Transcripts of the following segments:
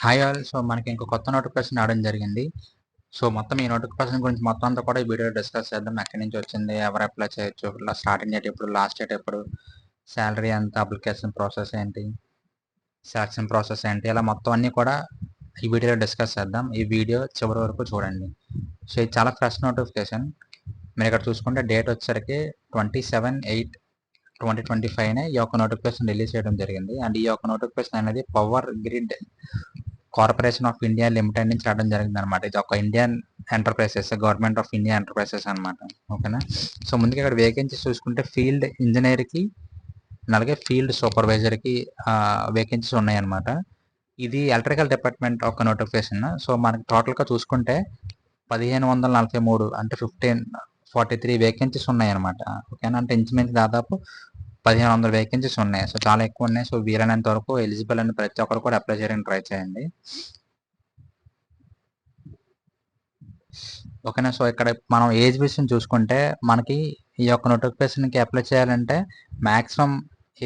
Hi all. So మనకి ఇంకో కొత్త నోటిఫికేషన్ రావడం జరిగింది. సో మొత్తం ఈ నోటిఫికేషన్ గురించి మొత్తం అంతా కూడా ఈ వీడియోలో డిస్కస్ చేద్దాం. ఎక్కడి నుంచి వచ్చింది, ఎవరు అప్లై చేయొచ్చు, ఇలా స్టార్టింగ్ డేట్ ఎప్పుడు, లాస్ట్ డేట్ ఎప్పుడు, శాలరీ ఎంత, అప్లికేషన్ ప్రాసెస్ ఏంటి, సెలక్షన్ ప్రాసెస్ ఏంటి, ఇలా మొత్తం అన్నీ కూడా ఈ వీడియోలో డిస్కస్ చేద్దాం. ఈ వీడియో చివరి వరకు చూడండి. సో ఇది చాలా ఫ్రెష్ నోటిఫికేషన్. మీరు ఇక్కడ చూసుకుంటే డేట్ వచ్చేసరికి 27/8/2025 ఈ యొక్క నోటిఫికేషన్ రిలీజ్ చేయడం జరిగింది. అండ్ ఈ యొక్క నోటిఫికేషన్ అనేది power grid corporation of India limited నుంచి రావడం జరిగింది అనమాట. ఇది ఒక Indian enterprises, government of India enterprises అనమాట. ఓకేనా. సో ముందుగా ఇక్కడ వేకెన్సీస్ చూసుకుంటే ఫీల్డ్ ఇంజనీర్కి అలాగే ఫీల్డ్ సూపర్వైజర్కి వేకెన్సీస్ ఉన్నాయన్నమాట. ఇది ఎలక్ట్రికల్ డిపార్ట్మెంట్ ఒక నోటిఫికేషన్. సో మనకి టోటల్గా చూసుకుంటే 1543 అంటే 1543 వేకెన్సీస్ ఉన్నాయన్నమాట. ఓకేనా. అంటే ఇంచుమించు దాదాపు 1500 వేకెన్సీస్ ఉన్నాయి. సో చాలా ఎక్కువ ఉన్నాయి. సో వీలైనంత వరకు ఎలిజిబుల్ అని ప్రతి ఒక్కరు కూడా అప్లై చేయడానికి ట్రై చేయండి. ఓకేనా. సో ఇక్కడ మనం ఏజ్ విషయం చూసుకుంటే మనకి ఈ యొక్క నోటిఫికేషన్కి అప్లై చేయాలంటే మ్యాక్సిమం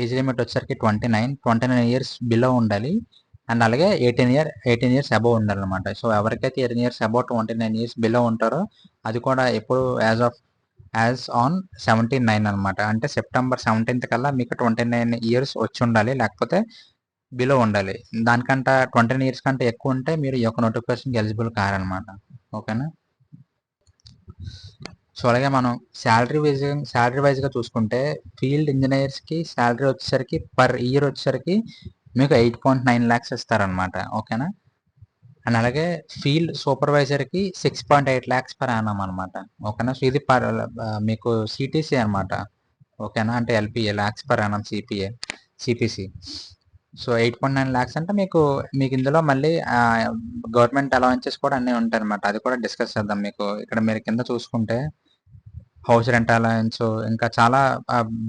ఏజ్ లిమిట్ వచ్చేసరికి 29 ఇయర్స్ బిలో ఉండాలి. అండ్ అలాగే 18 ఇయర్స్ అబవ్ ఉండాలన్నమాట. సో ఎవరికైతే 18 ఇయర్స్ అబవ్ 29 ఇయర్స్ బిలో ఉంటారో అది కూడా ఎప్పుడు యాజ్ ఆన్ 17/9 అనమాట. అంటే సెప్టెంబర్ 17th కల్లా మీకు 29 ఇయర్స్ వచ్చి ఉండాలి, లేకపోతే బిలో ఉండాలి. దానికంటే 29 ఇయర్స్ కంటే ఎక్కువ ఉంటే మీరు ఈ యొక్క నోటిఫికేషన్కి ఎలిజిబుల్ కారనమాట. ఓకేనా. సో అలాగే మనం శాలరీ వైజ్గా చూసుకుంటే ఫీల్డ్ ఇంజనీర్స్కి శాలరీ వచ్చేసరికి పర్ ఇయర్ వచ్చేసరికి మీకు 8.9 lakhs ఇస్తారనమాట. ఓకేనా. అండ్ అలాగే ఫీల్డ్ సూపర్వైజర్కి 6.8 lakhs per annum అనమాట. ఓకేనా. సో ఇది మీకు సిటీసీ అనమాట. ఓకేనా. అంటే LPA lakhs per annum CPC. So 8.9 lakhs అంటే మీకు ఇందులో మళ్ళీ గవర్నమెంట్ అలవెన్సెస్ కూడా అన్నీ ఉంటాయి అనమాట. అది కూడా డిస్కస్ చేద్దాం. మీకు ఇక్కడ మీరు కింద చూసుకుంటే హౌస్ రెంట్ అలవెన్స్, ఇంకా చాలా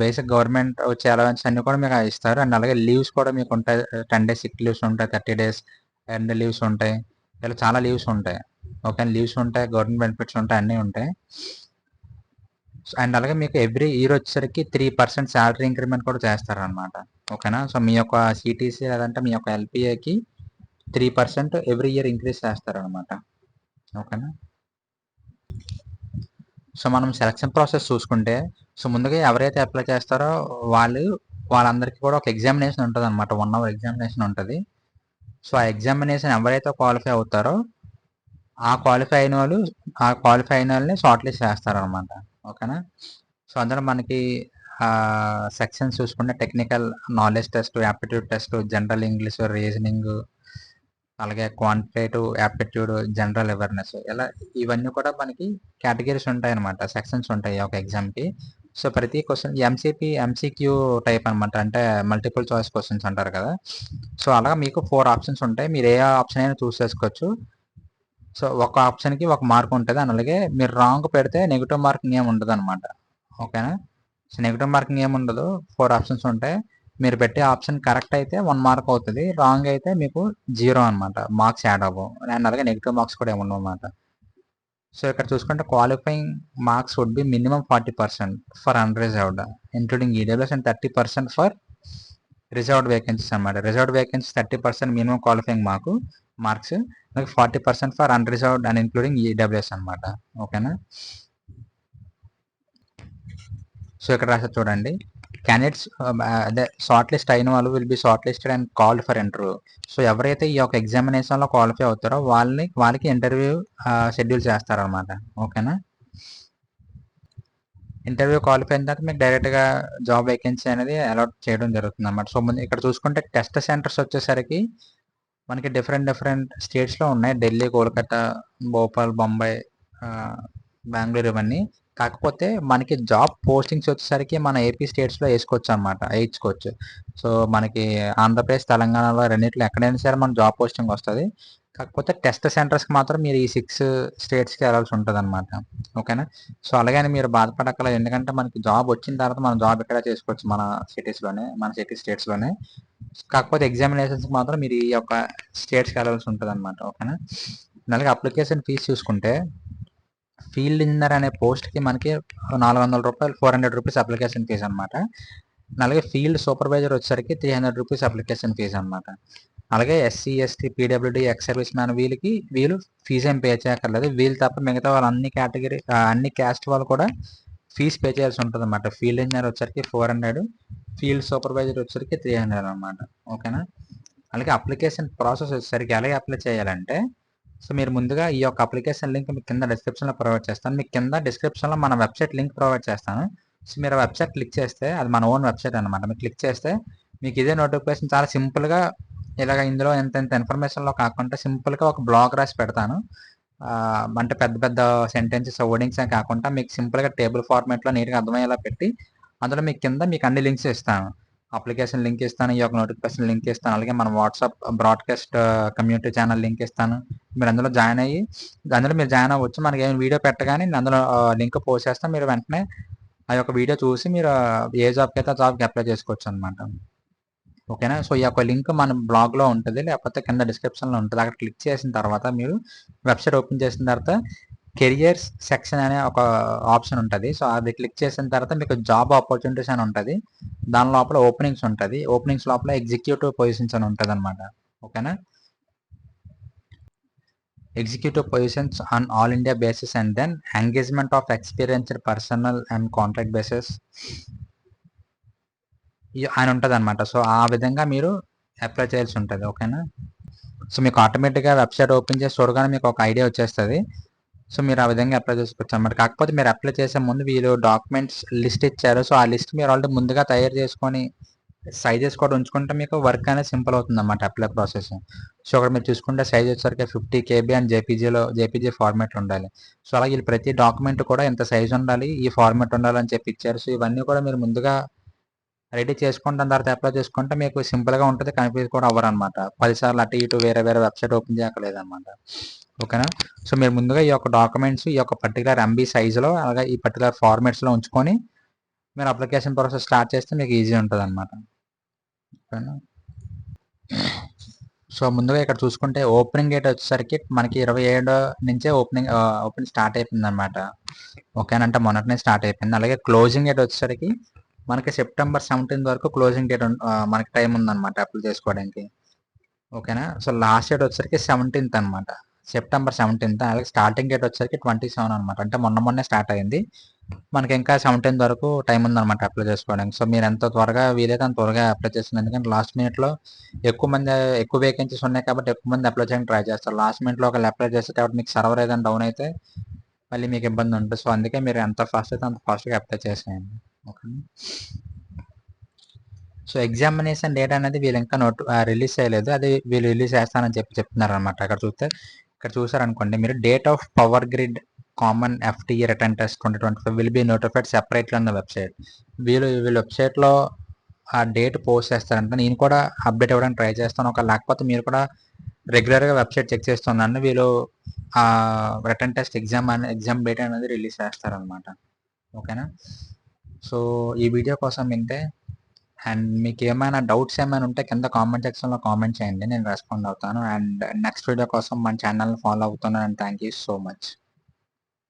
బేసిక్ గవర్నమెంట్ వచ్చే అలవెన్స్ అన్ని కూడా మీకు ఇస్తారు. అండ్ అలాగే లీవ్స్ కూడా మీకు ఉంటాయి. 10 days సిక్ లీవ్స్ ఉంటాయి, 30 days ఎర్న్డ్ లీవ్స్ ఉంటాయి, ఇలా చాలా లీవ్స్ ఉంటాయి. ఓకే. లీవ్స్ ఉంటాయి, గవర్నమెంట్ బెనిఫిట్స్ ఉంటాయి, అన్నీ ఉంటాయి. అండ్ అలాగే మీకు ఎవ్రీ ఇయర్ వచ్చేసరికి 3% శాలరీ ఇంక్రిమెంట్ కూడా చేస్తారనమాట. ఓకేనా. సో మీ యొక్క సిటీసీ లేదంటే మీ యొక్క ఎల్పిఏకి 3% ఎవ్రీ ఇయర్ ఇంక్రీజ్ చేస్తారనమాట. ఓకేనా. సో మనం సెలక్షన్ ప్రాసెస్ చూసుకుంటే, సో ముందుగా ఎవరైతే అప్లై చేస్తారో వాళ్ళందరికీ కూడా ఒక ఎగ్జామినేషన్ ఉంటుంది అనమాట. 1 hour ఎగ్జామినేషన్ ఉంటుంది. సో ఆ ఎగ్జామినేషన్ ఎవరైతే క్వాలిఫై అవుతారో ఆ క్వాలిఫై అయిన వాళ్ళని షార్ట్ లిస్ట్ చేస్తారనమాట. ఓకేనా. సో అందులో మనకి సెక్షన్స్ చూసుకుంటే technical knowledge test, aptitude test, general English, reasoning, అలాగే క్వాంటిటేటివ్ యాప్టిట్యూడ్, జనరల్ అవేర్నెస్, ఇలా ఇవన్నీ కూడా మనకి కేటగిరీస్ ఉంటాయి అనమాట, సెక్షన్స్ ఉంటాయి ఒక ఎగ్జామ్కి. సో ప్రతి క్వశ్చన్ ఎంసీక్యూ టైప్ అనమాట. అంటే మల్టిపుల్ చాయిస్ క్వశ్చన్స్ అంటారు కదా. సో అలాగా మీకు 4 ఆప్షన్స్ ఉంటాయి. మీరు ఏ ఆప్షన్ అయినా చూస్ చేసుకోవచ్చు. సో ఒక ఆప్షన్కి 1 మార్క్ ఉంటుంది. అలాగే మీరు రాంగ్ పెడితే నెగిటివ్ మార్కింగ్ ఏమి ఉండదు అనమాట. ఓకేనా. సో నెగిటివ్ మార్కింగ్ ఏమి ఉండదు. 4 ఆప్షన్స్ ఉంటాయి. మీరు పెట్టే ఆప్షన్ కరెక్ట్ అయితే 1 మార్క్ అవుతుంది, రాంగ్ అయితే మీకు 0 అనమాట, మార్క్స్ యాడ్ అవ్వవు. అండ్ అలాగే నెగిటివ్ మార్క్స్ కూడా ఏమి ఉండవు అనమాట. సో ఇక్కడ చూసుకుంటే qualifying marks would be minimum 40% for unreserved including EWS and 30% for reserved vacancies అనమాట. Reserved vacancy 30% minimum qualifying marks, 40% for unreserved and including EWS అనమాట. ఓకేనా. సో ఇక్కడ రాసారు చూడండి. క్యాండిడేట్స్ అదే షార్ట్ లిస్ట్ అయిన వాళ్ళు will be short listed and called for interview. So ఎవరైతే ఈ యొక్క ఎగ్జామినేషన్లో క్వాలిఫై అవుతారో వాళ్ళకి ఇంటర్వ్యూ షెడ్యూల్ చేస్తారనమాట. ఓకేనా. ఇంటర్వ్యూ క్వాలిఫై అయిన తర్వాత మీకు డైరెక్ట్గా జాబ్ వేకెన్సీ అనేది అలాట్ చేయడం జరుగుతుంది అనమాట. సో ముందు ఇక్కడ చూసుకుంటే టెస్ట్ సెంటర్స్ వచ్చేసరికి మనకి డిఫరెంట్ స్టేట్స్లో ఉన్నాయి. ఢిల్లీ, కోల్కతా, భోపాల్, బొంబాయి, బెంగళూరు, ఇవన్నీ. కాకపోతే మనకి జాబ్ పోస్టింగ్స్ వచ్చేసరికి మన ఏపీ స్టేట్స్లో వేయించుకోవచ్చు. సో మనకి ఆంధ్రప్రదేశ్, తెలంగాణలో రెండింటిలో ఎక్కడైనా సరే మన జాబ్ పోస్టింగ్ వస్తుంది. కాకపోతే టెస్ట్ సెంటర్స్కి మాత్రం మీరు ఈ 6 స్టేట్స్కి వెళ్ళాల్సి ఉంటుంది అనమాట. ఓకేనా. సో అలాగని మీరు బాధపడక్కర్లేదు. ఎందుకంటే మనకి జాబ్ వచ్చిన తర్వాత మనం జాబ్ ఎక్కడ చేసుకోవచ్చు, మన సిటీ స్టేట్స్లోనే. కాకపోతే ఎగ్జామినేషన్స్కి మాత్రం మీరు ఈ యొక్క స్టేట్స్కి వెళ్ళాల్సి ఉంటుంది అనమాట. ఓకేనా. అలాగే అప్లికేషన్ ఫీజు చూసుకుంటే ఫీల్డ్ ఇంజనీర్ అనే పోస్ట్కి మనకి 400 రూపాయలు, 400 రూపీస్ అప్లికేషన్ ఫీజు అనమాట. అలాగే ఫీల్డ్ సూపర్వైజర్ వచ్చేసరికి 300 రూపీస్ అప్లికేషన్ ఫీజు అనమాట. అలాగే SC ST PWD ex service man వీళ్ళు ఫీజు ఏం పే చేయక్కర్లేదు. వీళ్ళు తప్ప మిగతా వాళ్ళు అన్ని క్యాస్ట్ వాళ్ళు కూడా ఫీజు పే చేయాల్సి ఉంటుంది అనమాట. ఫీల్డ్ ఇంజనీర్ వచ్చరికి 400, ఫీల్డ్ సూపర్వైజర్ వచ్చరికి 300 అనమాట. ఓకేనా. అలాగే అప్లికేషన్ ప్రాసెస్ వచ్చేసరికి ఎలాగ అప్లై చేయాలంటే, సో మీరు ముందుగా ఈ యొక్క అప్లికేషన్ లింక్ మీకు కింద డిస్క్రిప్షన్లో ప్రొవైడ్ చేస్తాను. మీకు కింద డిస్క్రిప్షన్లో మన వెబ్సైట్ లింక్ ప్రొవైడ్ చేస్తాను. సో మీరు ఆ వెబ్సైట్ క్లిక్ చేస్తే అది మన ఓన్ వెబ్సైట్ అనమాట. మీరు క్లిక్ చేస్తే మీకు ఇదే నోటిఫికేషన్ చాలా సింపుల్గా ఇలాగ ఇందులో ఎంత ఇన్ఫర్మేషన్లో కాకుండా సింపుల్గా ఒక బ్లాగ్ రాసి పెడతాను. అంటే పెద్ద పెద్ద సెంటెన్సెస్ వర్డింగ్స్ అని కాకుండా మీకు సింపుల్గా టేబుల్ ఫార్మేట్లో నీట్గా అర్థమయ్యేలా పెట్టి అందులో మీకు కింద మీకు అన్ని లింక్స్ ఇస్తాను. అప్లికేషన్ లింక్ ఇస్తాను, ఈ యొక్క నోటిఫికేషన్ లింక్ ఇస్తాను, అలాగే మన WhatsApp broadcast community channel link ఇస్తాను. మీరు అందులో జాయిన్ అయ్యి అందులో మీరు జాయిన్ అవ్వచ్చు. మనకి ఏమైనా వీడియో పెట్టగానే నేను అందులో లింక్ పోస్ట్ చేస్తాను. మీరు వెంటనే ఆ యొక్క వీడియో చూసి మీరు ఏ జాబ్కి అయితే ఆ జాబ్కి అప్లై చేసుకోవచ్చు అనమాట. ఓకేనా. సో ఈ యొక్క లింక్ మన బ్లాగ్లో ఉంటుంది, లేకపోతే కింద డిస్క్రిప్షన్లో ఉంటుంది. అక్కడ క్లిక్ చేసిన తర్వాత మీరు వెబ్సైట్ ఓపెన్ చేసిన తర్వాత కెరియర్స్ సెక్షన్ అనే ఒక ఆప్షన్ ఉంటుంది. సో అది క్లిక్ చేసిన తర్వాత మీకు జాబ్ ఆపర్చునిటీస్ అని ఉంటుంది. దాని లోపల ఓపెనింగ్స్ ఉంటుంది. ఓపెనింగ్స్ లోపల ఎగ్జిక్యూటివ్ పొజిషన్స్ అని ఉంటుంది అనమాట. ఓకేనా. Executive positions on all India basis and then engagement of experienced personnel and contract basis అని ఉంటుంది అనమాట. సో ఆ విధంగా మీరు అప్లై చేయాల్సి ఉంటుంది. ఓకేనా. సో మీకు ఆటోమేటిక్గా వెబ్సైట్ ఓపెన్ చేసి చూడగానే మీకు ఒక ఐడియా వచ్చేస్తుంది. సో మీరు ఆ విధంగా అప్లై చేసుకోవచ్చు అనమాట. కాకపోతే మీరు అప్లై చేసే ముందు వీళ్ళు డాక్యుమెంట్స్ లిస్ట్ ఇచ్చారు. సో ఆ లిస్ట్ మీరు ఆల్రెడీ ముందుగా తయారు చేసుకొని సైజెస్ కూడా ఉంచుకుంటే మీకు వర్క్ అనేది సింపుల్ అవుతుంది అన్నమాట, అప్లై ప్రాసెస్. సో అక్కడ మీరు చూసుకుంటే సైజ్ వచ్చేసరికి 50 KB అండ్ జేపీజీ ఫార్మాట్ ఉండాలి. సో అలాగే వీళ్ళు ప్రతి డాక్యుమెంట్ కూడా ఎంత సైజ్ ఉండాలి, ఈ ఫార్మాట్ ఉండాలని చెప్పి ఇచ్చారు. సో ఇవన్నీ కూడా మీరు ముందుగా రెడీ చేసుకుంటాం, తర్వాత అప్లై చేసుకుంటే మీకు సింపుల్గా ఉంటుంది, కన్ఫ్యూజ్ కూడా అవ్వరు అనమాట. 10 సార్లు అటు ఇటు వేరే వేరే వెబ్సైట్ ఓపెన్ చేయక్కర్లేదన్నమాట. ఓకేనా. సో మీరు ముందుగా ఈ యొక్క డాక్యుమెంట్స్ ఈ యొక్క పర్టికులర్ MB సైజులో అలాగే ఈ పర్టికులర్ ఫార్మాట్స్లో ఉంచుకొని మీరు అప్లికేషన్ ప్రాసెస్ స్టార్ట్ చేస్తే మీకు ఈజీ ఉంటుంది అనమాట. ఓకేనా. సో ముందుగా ఇక్కడ చూసుకుంటే ఓపెనింగ్ డేట్ వచ్చేసరికి మనకి 27 నుంచే ఓపెన్ స్టార్ట్ అయిపోయింది అనమాట. ఓకేనంటే మొన్నటినే స్టార్ట్ అయిపోయింది. అలాగే క్లోజింగ్ డేట్ వచ్చేసరికి మనకి సెప్టెంబర్ 17 వరకు క్లోజింగ్ డేట్ మనకి టైం ఉందన్నమాట అప్లై చేసుకోవడానికి. ఓకేనా. సో లాస్ట్ డేట్ వచ్చేసరికి 17th అనమాట, సెప్టెంబర్ 17th. అలాగే స్టార్టింగ్ డేట్ వచ్చేసరికి 27 అనమాట, అంటే మొన్నే స్టార్ట్ అయింది. మనకి ఇంకా 17 వరకు టైం ఉందన్నమాట అప్లై చేసుకోవడానికి. సో మీరు ఎంత త్వరగా వీలైతే అంత త్వరగా అప్లై చేస్తుంది. ఎందుకంటే లాస్ట్ మినిట్లో ఎక్కువ వేకెన్సీస్ ఉన్నాయి కాబట్టి ఎక్కువ మంది అప్లై చేయడానికి ట్రై చేస్తారు. లాస్ట్ మినిట్లో ఒకళ్ళు అప్లై చేస్తే కాబట్టి మీకు సర్వర్ ఏదైనా డౌన్ అయితే మళ్ళీ మీకు ఇబ్బంది ఉంటుంది. సో అందుకే మీరు ఎంత ఫాస్ట్ అయితే అంత ఫాస్ట్గా అప్లై చేసేయండి. ఓకే. సో ఎగ్జామినేషన్ డేట్ అనేది వీళ్ళు ఇంకా రిలీజ్ చేయలేదు, అది వీళ్ళు రిలీజ్ చేస్తానని చెప్తున్నారు అనమాట. ఇక్కడ చూసారనుకోండి మీరు, date of power grid common FTE return test 2025 will be notified separately on the website. వీళ్ళ వెబ్సైట్లో ఆ డేట్ పోస్ట్ చేస్తారంట. నేను కూడా అప్డేట్ ఇవ్వడానికి ట్రై చేస్తాను. లేకపోతే మీరు కూడా రెగ్యులర్గా వెబ్సైట్ చెక్ చేస్తుందండి. వీళ్ళు రిటర్న్ టెస్ట్ ఎగ్జామ్ డేట్ అనేది రిలీజ్ చేస్తారనమాట. ఓకేనా. సో ఈ వీడియో కోసం ఇంతే. అండ్ మీకు ఏమైనా డౌట్స్ ఏమైనా ఉంటే కింద కామెంట్ సెక్షన్లో కామెంట్ చేయండి, నేను రెస్పాండ్ అవుతాను. అండ్ నెక్స్ట్ వీడియో కోసం మన ఛానల్ని ఫాలో అవుతున్నాను. And thank you so much.